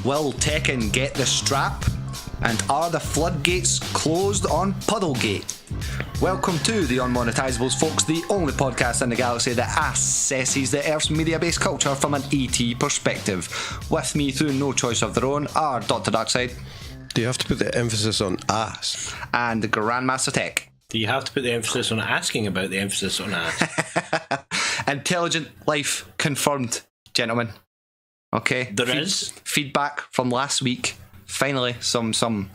Will Tekken get the strap? And are the floodgates closed on Puddlegate? Welcome to the Unmonetisables, folks, the only podcast in the galaxy that assesses the Earth's media-based culture from an ET perspective. With me, through no choice of their own, are Dr. Darkside. Do you have to put the emphasis on ass? And the Grandmaster Tech. Do you have to put the emphasis on asking about the emphasis on ass? Intelligent life confirmed, gentlemen. Okay? There is feedback from last week. Finally, some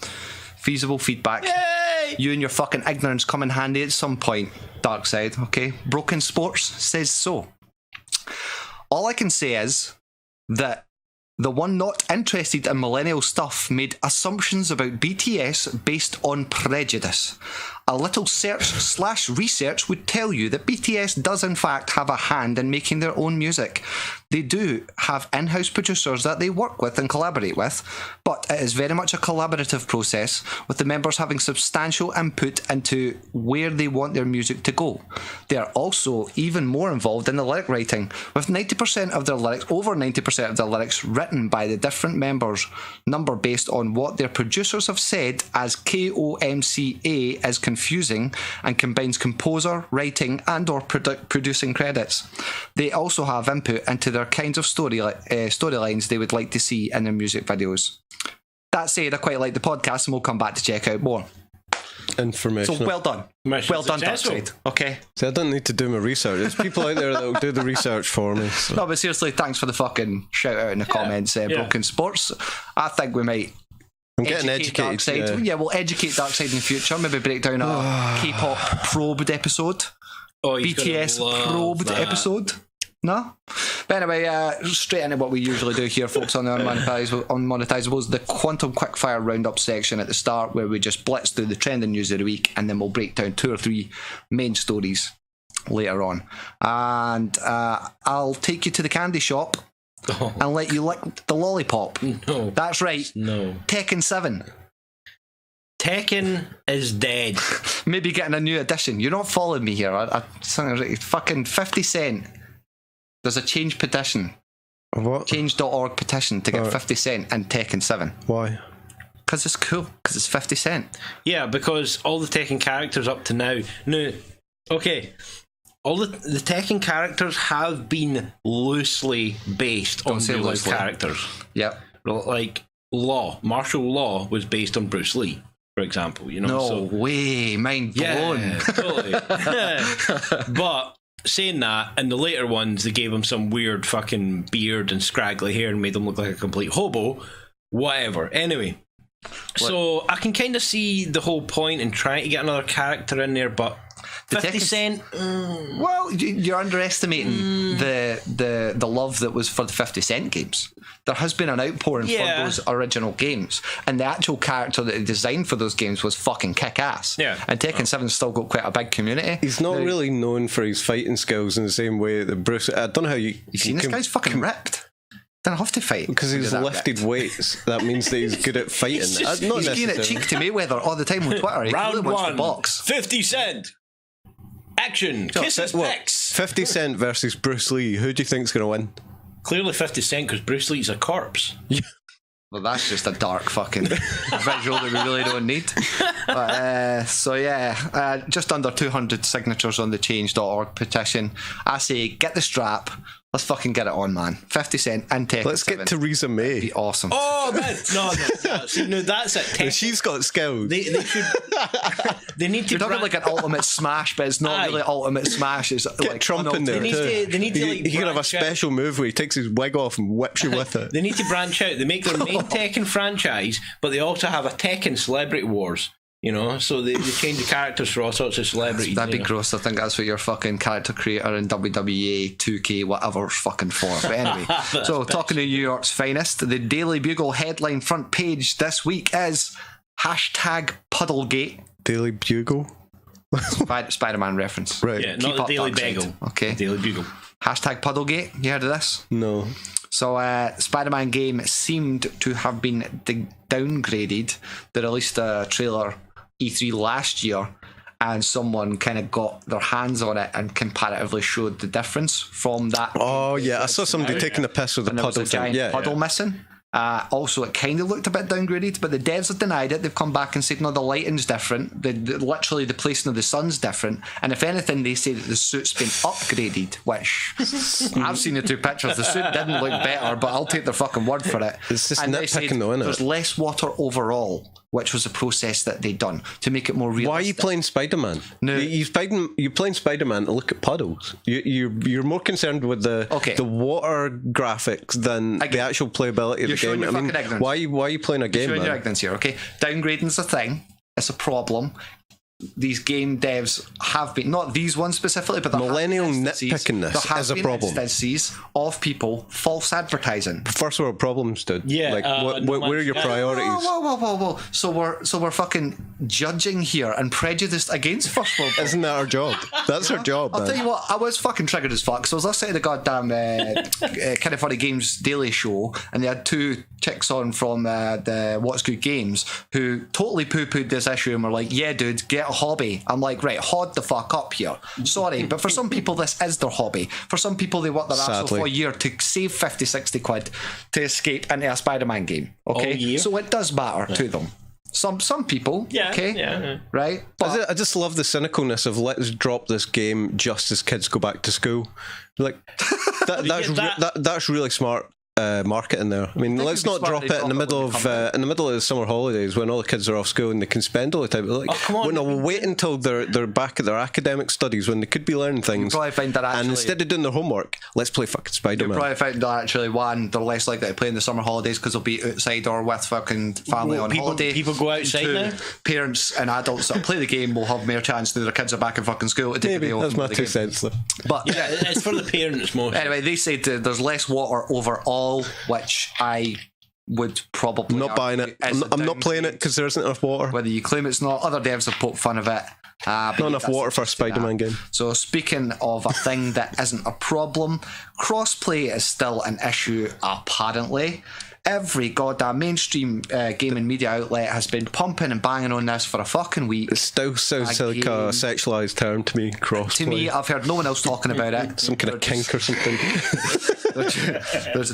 feasible feedback. Yay! You and your fucking ignorance come in handy at some point, Darkside, okay? Broken Sports says so. All I can say is that the one not interested in millennial stuff made assumptions about BTS based on prejudice. A little search/research would tell you that BTS does in fact have a hand in making their own music. They do have in-house producers that they work with and collaborate with, but it is very much a collaborative process, with the members having substantial input into where they want their music to go. They are also even more involved in the lyric writing, with 90% of their lyrics, over 90% of their lyrics written by the different members, number based on what their producers have said, as KOMCA is confusing and combines composer, writing and or producing credits. They also have input into their kinds of storylines they would like to see in their music videos. That said, I quite like the podcast and we'll come back to check out more. Information. So well done. Well done, Darkside. Okay. See, I don't need to do my research. There's people out there that will do the research for me. So. No, but seriously, thanks for the fucking shout out in the comments, Broken Sports. I think we might I'm getting educated. Darkside. Yeah, we'll educate Darkside in the future. Maybe break down a K-pop probed episode. BTS probed episode. No? But anyway, straight into what we usually do here, folks, on the Unmonetisables, the Quantum Quickfire Roundup section at the start, where we just blitz through the trending news of the week, and then we'll break down 2 or 3 main stories later on. And I'll take you to the candy shop and let you lick the lollipop. No. That's right. No. Tekken 7. Tekken is dead. Maybe getting a new edition. You're not following me here. Fucking 50 cent. There's a change petition. What? Change.org petition to get 50 cent in Tekken 7. Why? Because it's cool. Because it's 50 cent. Yeah, because all the Tekken characters up to now... No, okay. All the Tekken characters have been loosely based on real life characters. Yep. Like Martial Law was based on Bruce Lee, for example. You know. No way. Mind blown. Yeah, totally. But... saying that, in the later ones, they gave him some weird fucking beard and scraggly hair and made him look like a complete hobo. Whatever. Anyway, so I can kind of see the whole point in trying to get another character in there, but 50 Cent... Well, you're underestimating the love that was for the 50 Cent games. There has been an outpouring for those original games, and the actual character that they designed for those games was fucking kick-ass. Yeah. And Tekken 7's still got quite a big community. He's not really known for his fighting skills in the same way that Bruce... I don't know how you... You've seen this guy's fucking ripped. Don't have to fight. Because he's lifted weights. That means that he's good at fighting. He's giving it cheek to Mayweather all the time on Twitter. He Round really wants one. to box. 50 Cent. Action. Kisses pecs. 50 Cent versus Bruce Lee. Who do you think's going to win? Clearly 50 Cent, because Bruce Lee's a corpse. Well, that's just a dark fucking visual that we really don't need. But, just under 200 signatures on the change.org petition. I say, get the strap. Let's fucking get it on, man. 50 Cent and Tekken 7. Let's get Theresa May. That'd be awesome. Oh, man. No. See, no, that's it. She's got skills. They should... they need to... You're talking like an ultimate smash, but it's not really ultimate smash. It's get like Trump in there. They need to he can have a special move where he takes his wig off and whips you with it. They need to branch out. They make their main Tekken franchise, but they also have a Tekken Celebrity Wars. You know, so they change the characters for all sorts of celebrities. That'd be gross. I think that's what your fucking character creator in WWE 2K whatever's fucking for. But anyway, so talking to New York's finest, the Daily Bugle headline front page this week is #Puddlegate. Daily Bugle? Spider-Man reference. Right. Yeah, not the Daily Bagel. Okay. Daily Bugle. #Puddlegate. You heard of this? No. So, Spider-Man game seemed to have been downgraded. They released a trailer E3 last year, and someone kind of got their hands on it and comparatively showed the difference from that. Oh yeah, I saw somebody taking a piss with the puddle. There was a giant puddle missing. Also, it kind of looked a bit downgraded, but the devs have denied it. They've come back and said, no, the lighting's different. Literally, the placing of the sun's different. And if anything, they say that the suit's been upgraded, which I've seen the 2 pictures. The suit didn't look better, but I'll take their fucking word for it. It's just and they said nitpicking though, isn't there's it? less water overall, which was a process that they'd done to make it more realistic. Why are you playing Spider-Man? No. You're playing Spider-Man to look at puddles. You're more concerned with the water graphics than the actual playability of the game. I mean, why are you playing a game, showing man? your ignorance here, okay? Downgrading's a thing. It's a problem. These game devs have been, not these ones specifically, but millennial nitpickingness is a problem. Instances of people false advertising. First world problems, dude. Yeah. Like, what are your priorities? Whoa. So we're fucking judging here and prejudiced against first world. Isn't that our job? That's our job, I'll man. tell you what, I was fucking triggered as fuck. So I was listening to the goddamn Kind of Funny Games Daily Show, and they had 2 chicks on from the What's Good Games who totally poo-pooed this issue and were like, yeah, dude, get a hobby. I'm like, right, hod the fuck up here. Sorry, but for some people this is their hobby. For some people they work their ass off for a year to save 50, 60 quid to escape into a Spider-Man game. Okay? So it does matter to them. Some people, right? But I just love the cynicalness of let's drop this game just as kids go back to school. Like that's really smart marketing there. I mean, let's not drop it in the middle of the summer holidays when all the kids are off school and they can spend all the time. Like, wait until they're back at their academic studies when they could be learning things. Probably find that actually, and instead of doing their homework, let's play fucking Spider-Man. You'll probably find that actually, one, they're less likely to play in the summer holidays because they'll be outside or with fucking family on holiday. People go outside now. Parents and adults that play the game will have more chance to their kids are back in fucking school to take a day off. That's my 2 cents though. But yeah, it's for the parents most. Anyway, they said there's less water overall, which I would probably not buying it. I'm not playing it because there isn't enough water. Whether you claim it's not, other devs have poked fun of it. Not enough water for a Spider-Man game. So speaking of a thing that isn't a problem, crossplay is still an issue apparently. Every goddamn mainstream gaming media outlet has been pumping and banging on this for a fucking week. It still sounds like a sexualised term to me, crossplay. To me, I've heard no one else talking about it. Some kind of kink or something.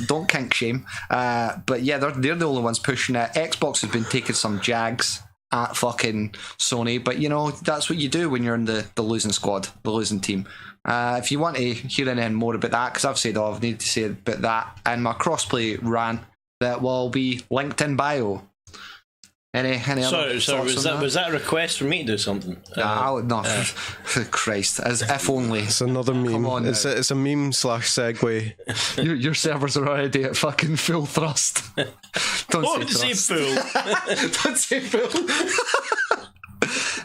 Don't kink shame. But yeah, they're the only ones pushing it. Xbox has been taking some jags at fucking Sony, but you know, that's what you do when you're in the losing squad, the losing team. If you want to hear anything more about that, because I've said all I've needed to say about that and my crossplay rant, that will be linked in bio. Any other was that a request for me to do something? No, Christ, as if only. It's another meme. Come on, it's a meme / segue. Your servers are already at fucking full thrust. Don't say full. Don't say full.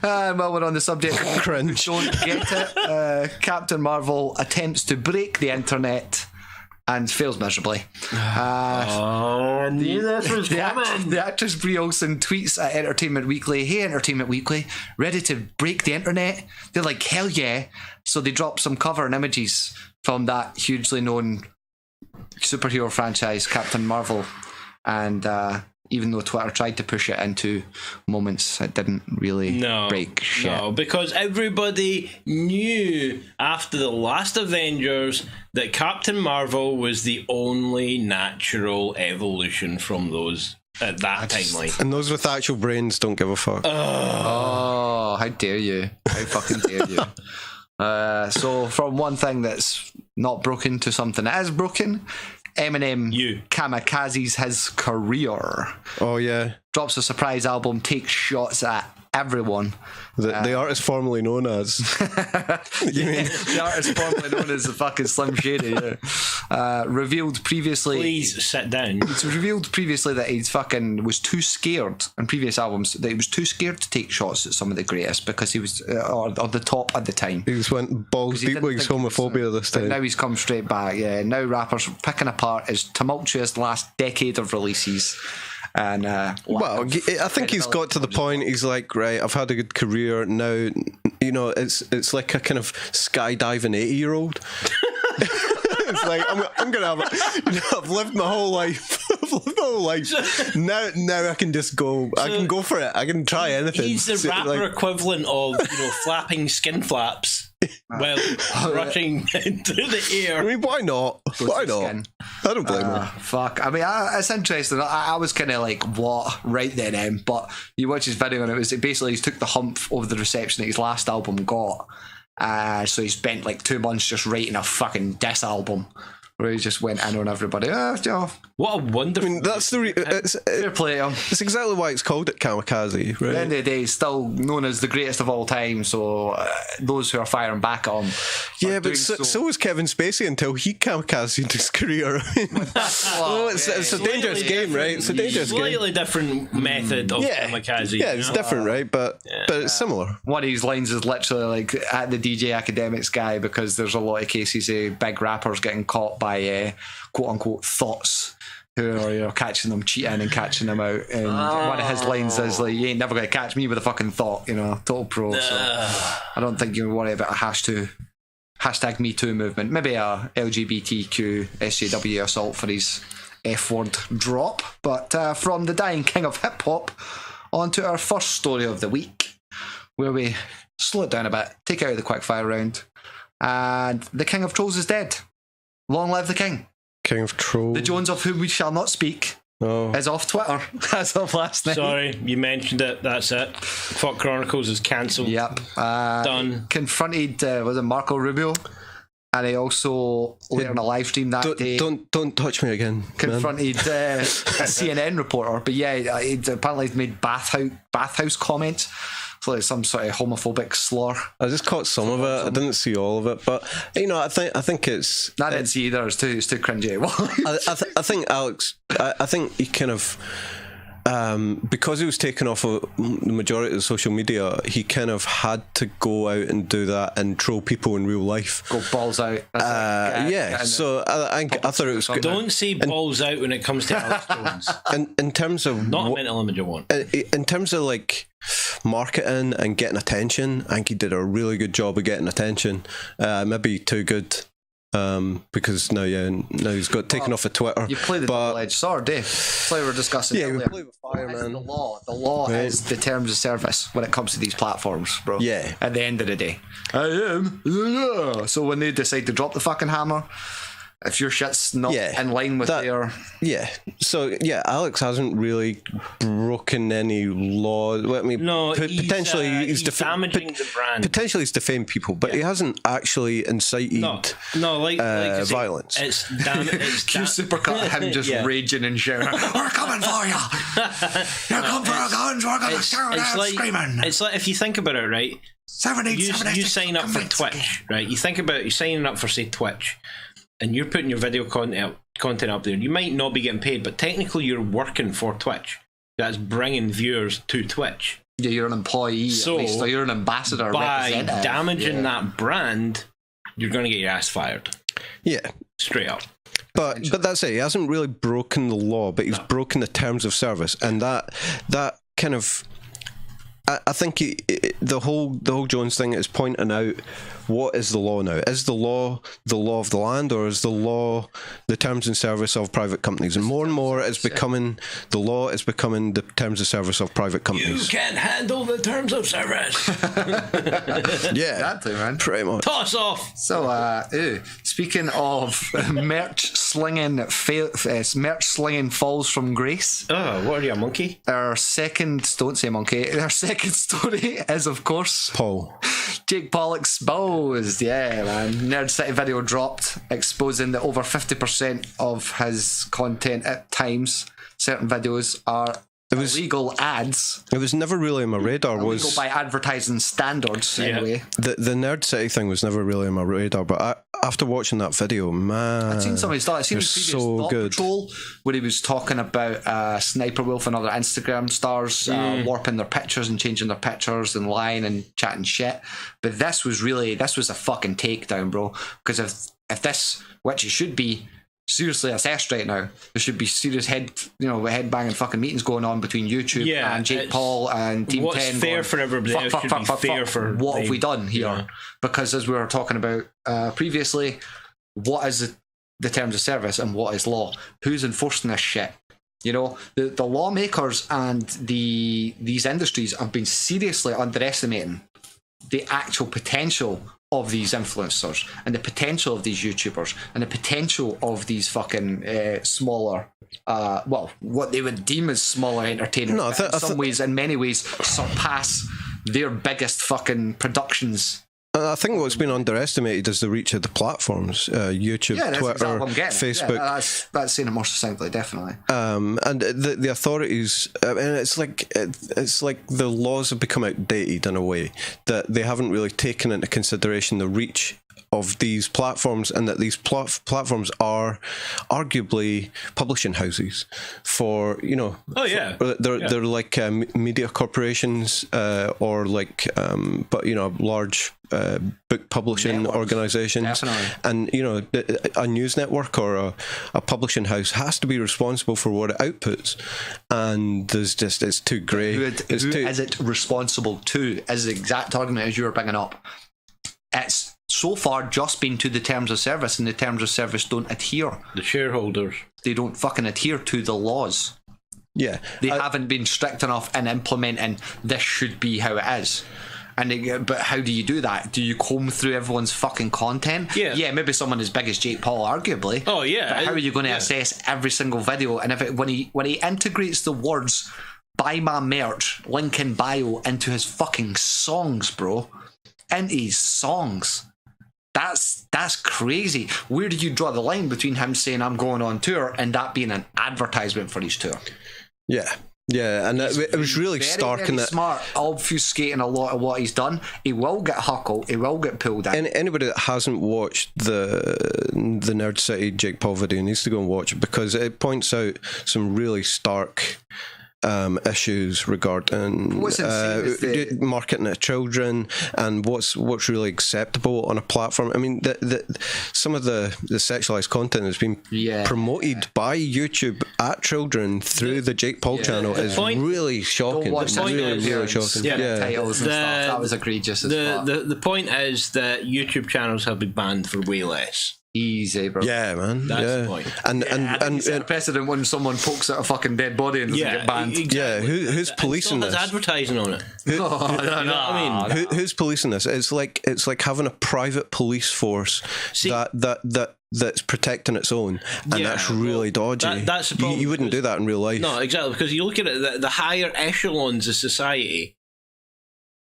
While we're on the subject, cringe. Don't get it. Captain Marvel attempts to break the internet and fails miserably. I knew this was coming. The actress Brie Olsen tweets at Entertainment Weekly, "Hey Entertainment Weekly, ready to break the internet?" They're like, hell yeah. So they drop some cover and images from that hugely known superhero franchise, Captain Marvel. And even though Twitter tried to push it into moments, it didn't really break shit. No, because everybody knew after the last Avengers that Captain Marvel was the only natural evolution from those at that timeline. And those with actual brains don't give a fuck. Oh, how dare you. How fucking dare you. So from one thing that's not broken to something that is broken, Eminem kamikazes his career. Oh yeah. Drops a surprise album, takes shots at everyone. The artist formerly known as. You mean the artist formerly known as the fucking Slim Shady? Yeah. Revealed previously. Please sit down. It's revealed previously that he fucking was too scared in previous albums. That he was too scared to take shots at some of the greatest because he was on the top at the time. He just went balls deep with his homophobia this time. But now he's come straight back. Yeah. Now rappers are picking apart his tumultuous last decade of releases. And well, I think he's got to the point. He's like, right, I've had a good career now. You know, it's like a kind of skydiving 80-year-old. It's like I'm gonna have. I've lived my whole life. like now I can just go. I can go for it. I can try anything. He's the rapper equivalent of flapping skin flaps while rushing into the air. I mean, why not? Why not? I don't blame him. Fuck. I mean, it's interesting. I was kind of like, what? Right then, but you watch his video and it basically he took the hump over the reception that his last album got. So he spent like 2 months just writing a fucking diss album where he just went in on everybody. What a wonderful... I mean, that's fair play to him. It's exactly why it's called it Kamikaze, right? At the end of the day, he's still known as the greatest of all time, so those who are firing back at him... Yeah, but so was Kevin Spacey until he kamikazed his career. It's a dangerous game, right? It's a dangerous game. Slightly different method of kamikaze. Yeah, it's different, right? But it's similar. One of his lines is literally like, at the DJ Academics guy, because there's a lot of cases of big rappers getting caught by quote-unquote thoughts who are catching them cheating and catching them out, and one of his lines is like, you ain't never going to catch me with a fucking thought, total pro. So I don't think you worry about a hashtag Me Too movement. Maybe a LGBTQ SJW assault for his F-word drop. But from the dying king of hip-hop on to our first story of the week, where we slow it down a bit, take out the quickfire round, and the king of trolls is dead. Long live the king. King of trolls. The Jones of whom we shall not speak is off Twitter as of last night. Sorry, you mentioned it. That's it. FAWK Chronicles is cancelled. Yep. Done. Confronted, was it Marco Rubio? And he also, later on a live stream that day... Don't touch me again, confronted a CNN reporter. But yeah, he apparently made bathhouse comments. So like some sort of homophobic slur. I just caught some of it. I didn't see all of it, but I think it's. I didn't see either. It's too cringy. I think Alex. I think he kind of. Because he was taken off of the majority of the social media, he kind of had to go out and do that and troll people in real life. Go balls out. So I thought it was good. Don't say balls out when it comes to Alex Jones. In terms of not a mental image I want. In terms of like marketing and getting attention, I think he did a really good job of getting attention. Maybe too good. Because now he's got taken off of Twitter. You play the double-edged sword, Dave. It's like we were discussing earlier. We play with fire, man. The law right. is the terms of service when it comes to these platforms, bro. Yeah. At the end of the day, I am. So when they decide to drop the fucking hammer, if your shit's not in line with their... Yeah. So, Alex hasn't really broken any law. I mean, no, potentially he's damaging the brand. Potentially he's defamed people, but he hasn't actually incited violence. It's supercut him just raging and shouting, we're coming for you! You're coming for our guns, we're going to start screaming! It's like, if you think about it, right? You sign up for Twitch, right? You think about you signing up for, say, Twitch, and you're putting your video content up there. You might not be getting paid, but technically you're working for Twitch. That's bringing viewers to Twitch. Yeah, you're an employee, so at least. So you're an ambassador. By damaging that brand, you're going to get your ass fired. Yeah. Straight up. But that's it. He hasn't really broken the law, but he's broken the terms of service. And that kind of... I think the whole Jones thing is pointing out, what is the law now? Is the law of the land, or is the law the terms and service of private companies? And more it's becoming, the law is becoming the terms of service of private companies. You can't handle the terms of service. Yeah, exactly, man. Pretty much. Toss off. So, speaking of merch slinging falls from grace. Oh, what are you, a monkey? Our second, don't say monkey. Our second story is, of course, Paul. Jake Paul exposed. Yeah, man. Nerd City video dropped, exposing that over 50% of his content at times, certain videos, are illegal ads. It was never really on my radar. Illegal by advertising standards, anyway. The Nerd City thing was never really on my radar, but after watching that video, man, I'd seen some of his stuff. I'd seen his previous so good. Patrol, where he was talking about Sniper Wolf and other Instagram stars warping their pictures and changing their pictures and lying and chatting shit. But this was a fucking takedown, bro. Because if this, which it should be, seriously assessed right now, there should be serious head banging fucking meetings going on between YouTube and Jake Paul and Team 10. What's fair for everybody else should be fair for what have we done here? Yeah. Because as we were talking about previously, what is the terms of service and what is law? Who's enforcing this shit? You know, the lawmakers and these industries have been seriously underestimating the actual potential of these influencers and the potential of these YouTubers and the potential of these fucking smaller, what they would deem as smaller entertainers. No, in many ways, surpass their biggest fucking productions. I think what's been underestimated is the reach of the platforms, YouTube, Twitter, Facebook. Yeah, that's saying it more succinctly, definitely. And the authorities, and it's like the laws have become outdated in a way that they haven't really taken into consideration the reach of these platforms, and that these platforms are arguably publishing houses for, you know, they're like media corporations or like but you know, large book publishing organizations. Definitely. And you know, a news network or a publishing house has to be responsible for what it outputs, and there's just, it's too grey. Who is it responsible to is the exact argument as you were bringing up. It's so far just been to the terms of service, and the terms of service don't adhere. The shareholders. They don't fucking adhere to the laws. Yeah. They haven't been strict enough in implementing this should be how it is. But how do you do that? Do you comb through everyone's fucking content? Yeah, maybe someone as big as Jake Paul, arguably. Oh, yeah. But how are you going to assess every single video? And if when he integrates the words "buy my merch, link in bio" into his fucking songs, bro, into his songs, that's crazy. Where do you draw the line between him saying I'm going on tour and that being an advertisement for his tour? Yeah, and it was really stark in that. Smart, obfuscating a lot of what he's done. He will get huckled. He will get pulled in. Anybody that hasn't watched the Nerd City Jake Paul video needs to go and watch it, because it points out some really stark issues regarding marketing to children and what's really acceptable on a platform. I mean, some of the sexualized content that's been promoted by YouTube at children through the Jake Paul channel is really shocking. It's really shocking. Titles and stuff. That was egregious as fuck. The point is that YouTube channels have been banned for way less. Easy, bro. Yeah, man. That's the point. And set a precedent when someone pokes at a fucking dead body and doesn't get banned. Exactly. Yeah, who's policing this? There's advertising on it. You know what I mean? Who's policing this? It's like having a private police force that's protecting its own, and that's really dodgy. That's the problem. You wouldn't do that in real life. No, exactly, because you look at it, the higher echelons of society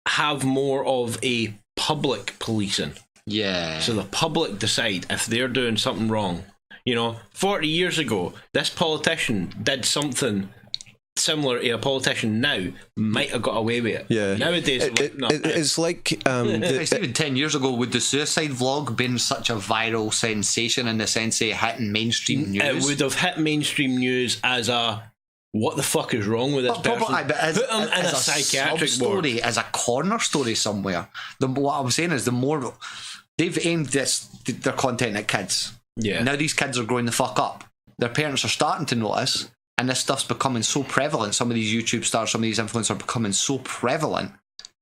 have more of a public policing. Yeah. So the public decide if they're doing something wrong. You know, 40 years ago, this politician did something similar to a politician now might have got away with it. Yeah. Nowadays, it's like even 10 years ago, would the suicide vlog been such a viral sensation in the sense of hitting mainstream news? It would have hit mainstream news as a what the fuck is wrong with this person? Put him in a psychiatric story, as a corner story somewhere. What I'm saying is, the more they've aimed their content at kids. Yeah. Now these kids are growing the fuck up. Their parents are starting to notice, and this stuff's becoming so prevalent. Some of these YouTube stars, some of these influencers are becoming so prevalent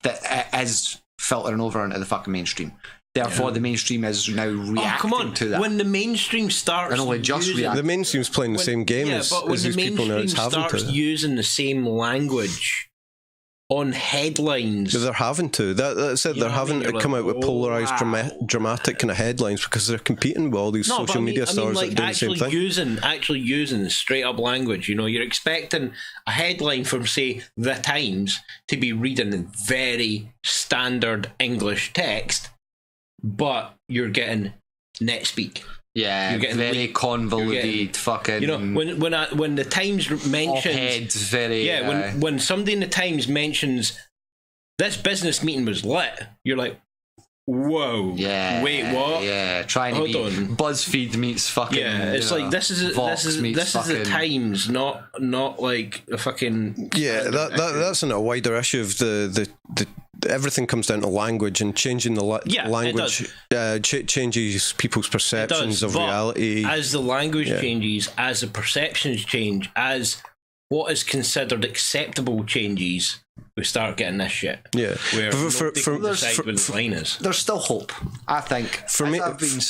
that it is filtering over into the fucking mainstream. Therefore, the mainstream is now reacting to that. When the mainstream starts, and only just the mainstream's playing the same game as these people now. It's having to using the same language on headlines. They're having to. That's it. They're having to come out with polarised, dramatic kind of headlines, because they're competing with all these social media stars that do the same thing. Actually using straight up language. You know, you're expecting a headline from, say, The Times to be reading in very standard English text, but you're getting NetSpeak. Yeah, you're getting very convoluted fucking. You know, when the Times mentions when somebody in the Times mentions this business meeting was lit, you're like, whoa, wait, what? Yeah, trying to be BuzzFeed meets fucking. Yeah, it's like this is the Times, not like a fucking. Yeah, that's in a wider issue of the everything comes down to language, and changing the language changes people's perceptions of reality. As the language changes, as the perceptions change, as what is considered acceptable changes, we start getting this shit. Yeah, where there's still hope. I think. For me, I've been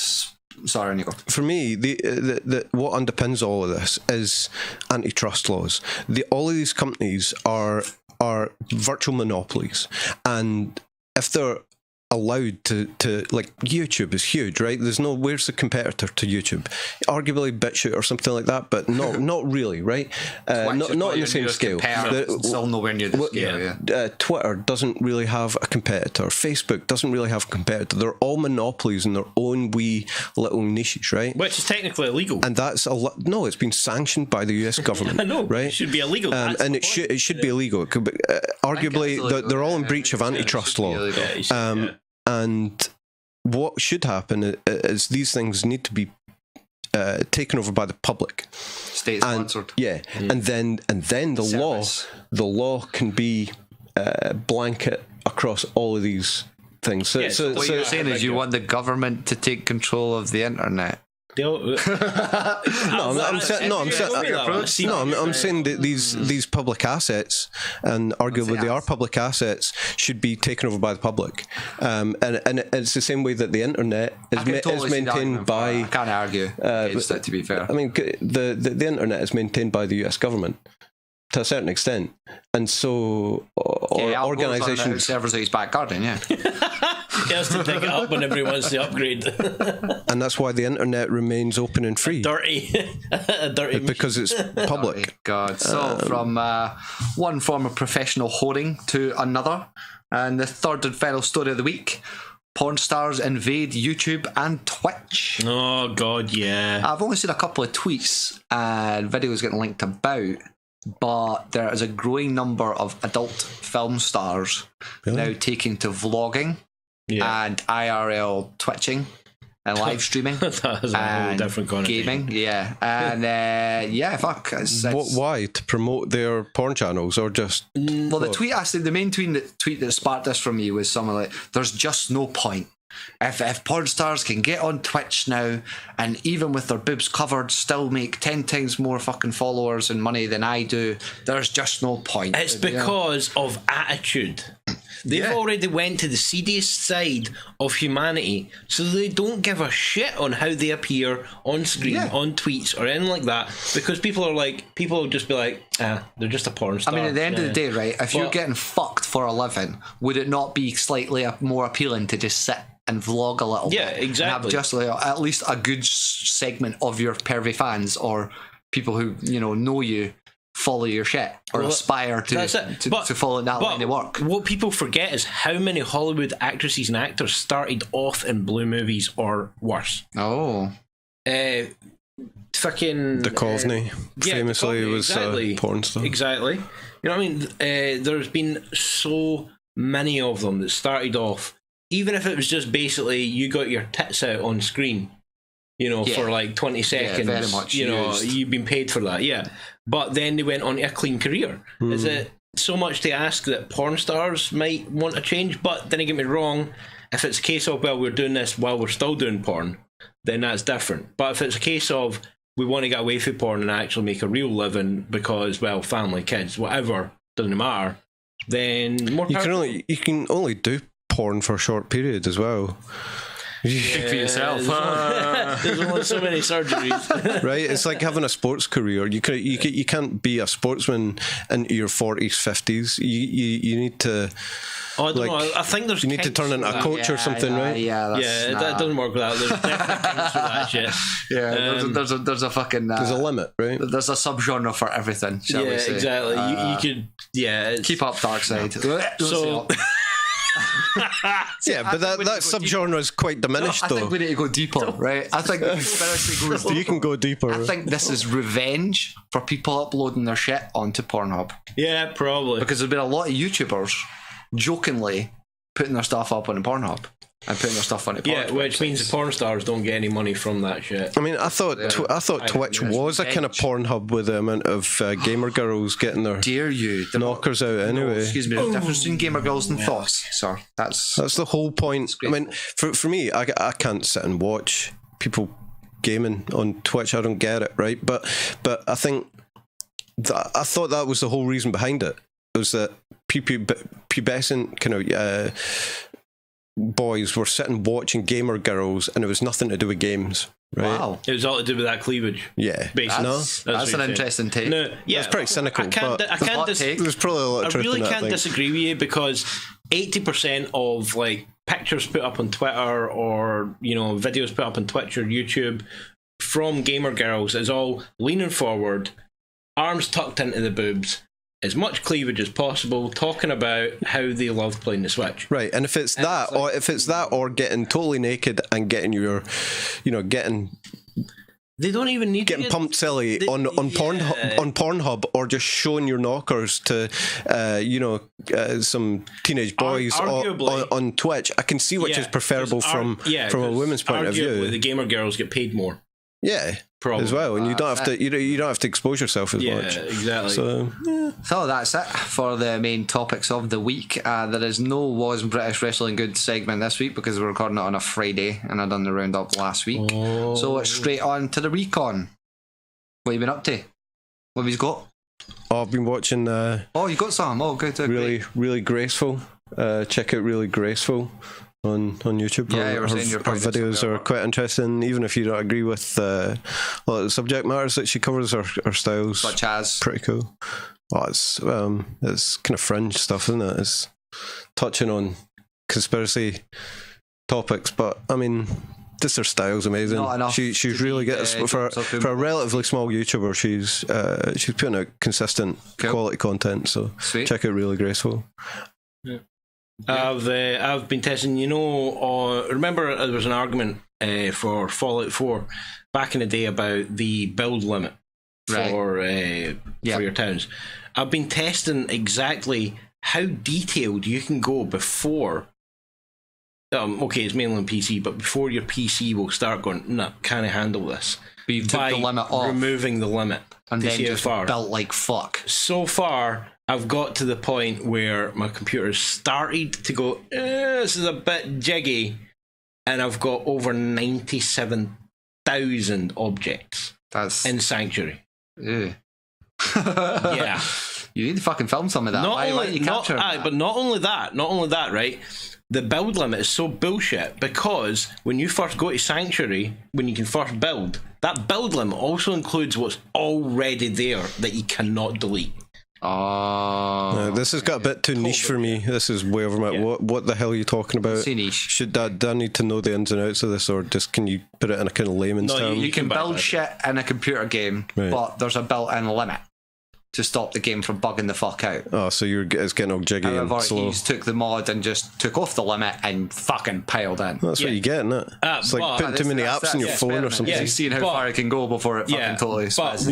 Sorry, Nico. For me, the what underpins all of this is antitrust laws. All of these companies are virtual monopolies, and if they're allowed to like, YouTube is huge, right? Where's the competitor to YouTube? Arguably BitChute or something like that, but not really, right? Not on the same scale. Still nowhere near the scale. Twitter doesn't really have a competitor. Facebook doesn't really have a competitor. They're all monopolies in their own wee little niches, right? Which is technically illegal. And that's no, it's been sanctioned by the US government. I know, right? It should be illegal. And it should be illegal. It could be, arguably, they're all in breach of antitrust law. And what should happen is these things need to be taken over by the public, state sponsored. And then the law can be blanket across all of these things. So what you're saying is you want the government to take control of the internet. I'm saying that these public assets, and arguably they are public assets, should be taken over by the public, and it's the same way that the internet is maintained by. I can't argue against it, to be fair. I mean, the internet is maintained by the US government to a certain extent, and so organisations servers out his back garden, He has to pick it up whenever he wants to upgrade. And that's why the internet remains open and free. Dirty because it's public. Oh, God. So from one form of professional whoring to another, and the third and final story of the week: porn stars invade YouTube and Twitch. Oh God, yeah. I've only seen a couple of tweets and videos getting linked about, but there is a growing number of adult film stars now taking to vlogging. And IRL twitching and live streaming. That is a whole different kind gaming, of thing. and fuck. Why? To promote their porn channels or just? Well, the main tweet that sparked this from me was something like, "There's just no point. If porn stars can get on Twitch now and even with their boobs covered still make 10 times more fucking followers and money than I do, there's just no point." It's because of attitude. They've already went to the seediest side of humanity, so they don't give a shit on how they appear on screen, on tweets or anything like that, because people will just be like, they're just a porn star. I mean, at the end of the day, right, if you're getting fucked for a living, would it not be slightly more appealing to just sit and vlog a little bit? Yeah, exactly. And have just at least a good segment of your pervy fans or people who, know you, follow your shit or aspire to follow that line of work. What people forget is how many Hollywood actresses and actors started off in blue movies or worse. Oh. Fucking Duchovny famously was a porn star. Exactly. You know what I mean? There's been so many of them that started off, even if it was just basically you got your tits out on screen, for like 20 seconds. Very much you've been paid for that, But then they went on to a clean career. Is it so much to ask that porn stars might want to change? But then, get me wrong, if it's a case of, we're doing this while we're still doing porn, then that's different. But if it's a case of we want to get away from porn and actually make a real living because, family, kids, whatever, doesn't matter, then more you can only do porn for a short period as well. Think for yourself. There's only so many surgeries. Right, it's like having a sports career. You can't be a sportsman into your 40s, 50s. You need to. Oh, I don't know. I think there's. You need to turn into a coach or something, right? That doesn't work with that. There's definitely things for that shit. There's a fucking. There's a limit, right? There's a subgenre for everything. Shall we say? Exactly. You could. Keep up, dark side. So. But that subgenre is quite diminished, though. I think we need to go deeper, right? I think you can go deeper. I think this is revenge for people uploading their shit onto Pornhub. Yeah, probably. Because there's been a lot of YouTubers jokingly putting their stuff up on Pornhub and putting their stuff on it. Yeah, which means the porn stars don't get any money from that shit. I mean, I thought Twitch was a kind of Pornhub with the amount of gamer girls getting their knockers out anyway. Excuse me, there's a difference between gamer girls and thoughts, sir. That's the whole point. I mean, for me, I can't sit and watch people gaming on Twitch. I don't get it, right? But I think I thought that was the whole reason behind it. It was that pubescent kind of boys were sitting watching gamer girls, and it was nothing to do with games. Right? Wow. It was all to do with that cleavage. Yeah. Basically. That's an interesting take. No, yeah, that's pretty cynical. I can't there's probably a lot of truth in that. I really can't disagree with you, because 80% of like pictures put up on Twitter, or videos put up on Twitch or YouTube from gamer girls is all leaning forward, arms tucked into the boobs, as much cleavage as possible, talking about how they love playing the Switch. Right, and if it's that, or getting totally naked and getting getting. They don't even need getting pumped silly on Pornhub, or just showing your knockers to some teenage boys on Twitch. I can see which is preferable from a women's point of view. The gamer girls get paid more. Yeah, probably. As well, and you don't have to you don't have to expose yourself as much. Yeah, exactly. So that's it for the main topics of the week. There is no Was British Wrestling Good segment this week because we're recording it on a Friday, and I done the roundup last week. So it's straight on to the recon. What have you been up to? What have you got? Oh, I've been watching. You got some. Oh, good. Really graceful. Check out Really Graceful on YouTube. Yeah, her videos are quite interesting, even if you don't agree with a lot of the subject matters that she covers. Her styles, such as, pretty cool. Oh, it's kind of fringe stuff, isn't it? It's touching on conspiracy topics, but I mean, just her style's amazing. She's really good for a relatively small YouTuber. She's putting out consistent quality content. So check out Really Graceful. Yeah. I've been testing. Remember there was an argument for Fallout 4 back in the day about the build limit for your towns. I've been testing exactly how detailed you can go before. It's mainly on PC, but before your PC will start going, no, can't handle this. But you've took the limit off, removing the limit, and then just built like fuck. So far, I've got to the point where my computer started to go, this is a bit jiggy, and I've got over 97,000 objects in Sanctuary. Yeah. You need to fucking film some of that. But not only that, right? The build limit is so bullshit, because when you first go to Sanctuary, when you can first build, that build limit also includes what's already there that you cannot delete. This has got a bit too niche for me. This is way over my. What the hell are you talking about? Niche. Do I need to know the ins and outs of this, or just can you put it in a kind of layman's term? You can build shit in a computer game, but there's a built-in limit to stop the game from bugging the fuck out. Oh, so it's getting all jiggy and slow. He's took the mod and just took off the limit and fucking piled in. That's what you get, isn't it? It's like putting too many apps on your phone or something. He's seen how far it can go before it fucking totally spins.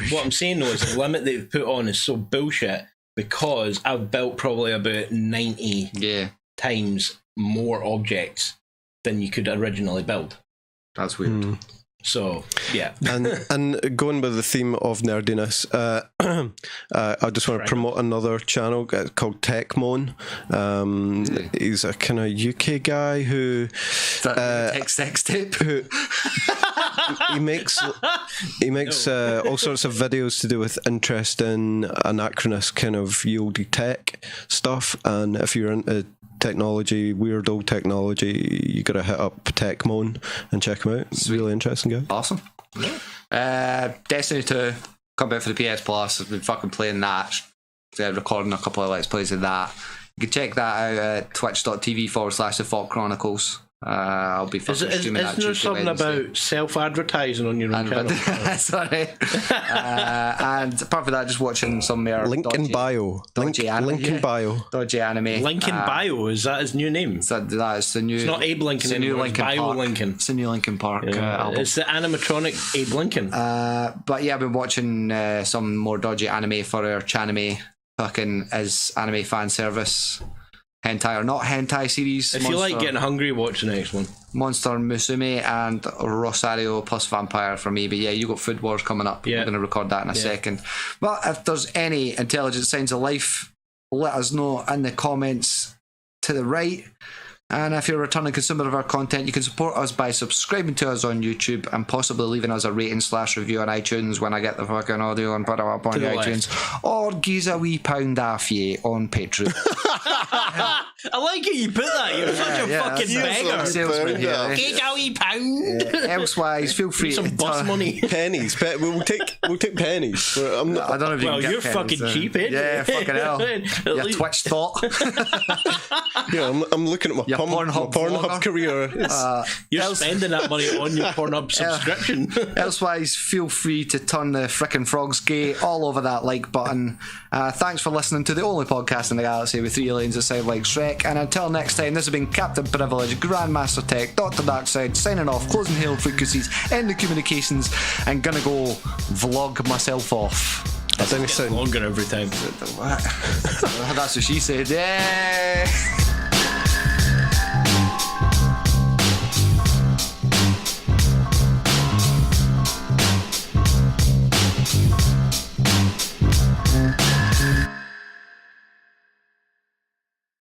What I'm saying though is the limit they've put on is so bullshit, because I've built probably about 90 times more objects than you could originally build. That's weird. So and going with the theme of nerdiness, I just want to promote another channel called Techmoan. He's a kind of UK guy who tech sex tape. Who he makes all sorts of videos to do with interesting anachronous kind of yieldy tech stuff. And if you're into technology, weird old technology, you gotta hit up Techmoan and check him out. It's a really interesting guy. Awesome. Destiny 2 come out for the PS Plus. I've been fucking playing that, recording a couple of Let's Plays of that. You can check that out at twitch.tv/the FAWK Chronicles. I'll be fucking streaming that. Isn't there something about self-advertising on your own channel? Sorry. And apart from that, just watching some more link in bio. Dodgy anime. Link in bio. Dodgy anime. Link in bio, is that his new name? That is the new. It's not Abe Lincoln anymore. It's Bio Lincoln. It's the new Linkin Park album. It's the animatronic Abe Lincoln. But yeah, I've been watching some more dodgy anime for our Chanime fucking as anime fan service. Hentai or not hentai series. If you like getting hungry, watch the next one. Monster Musume and Rosario plus Vampire for me. But yeah, you got Food Wars coming up. We're going to record that in a second. But if there's any intelligent signs of life, let us know in the comments to the right. And if you're a returning consumer of our content, you can support us by subscribing to us on YouTube and possibly leaving us a rating/review on iTunes when I get the fucking audio and put it up on iTunes. Or gives a wee pound off ye on Patreon. I like how you put that. You're such a fucking beggar. Salesman here. £8 Elsewise, feel free some to bus money. Pennies. We'll take pennies. I'm not, I don't know if you Well, can get you're pennies, fucking cheap, eh? Yeah, fucking hell. At Your least- Twitch thought. yeah, I'm looking at my Your Pornhub Pornhub career. You're spending that money on your Pornhub subscription. Elsewise, feel free to turn the frickin' frogs gay all over that like button. Thanks for listening to the only podcast in the galaxy with 3 aliens that sound like Shrek. And until next time, this has been Captain Privilege, Grandmaster Tech, Dr. Darkside, signing off, closing hail frequencies, end the communications, and gonna go vlog myself off. That sounds longer every time. That's what she said. Yeah.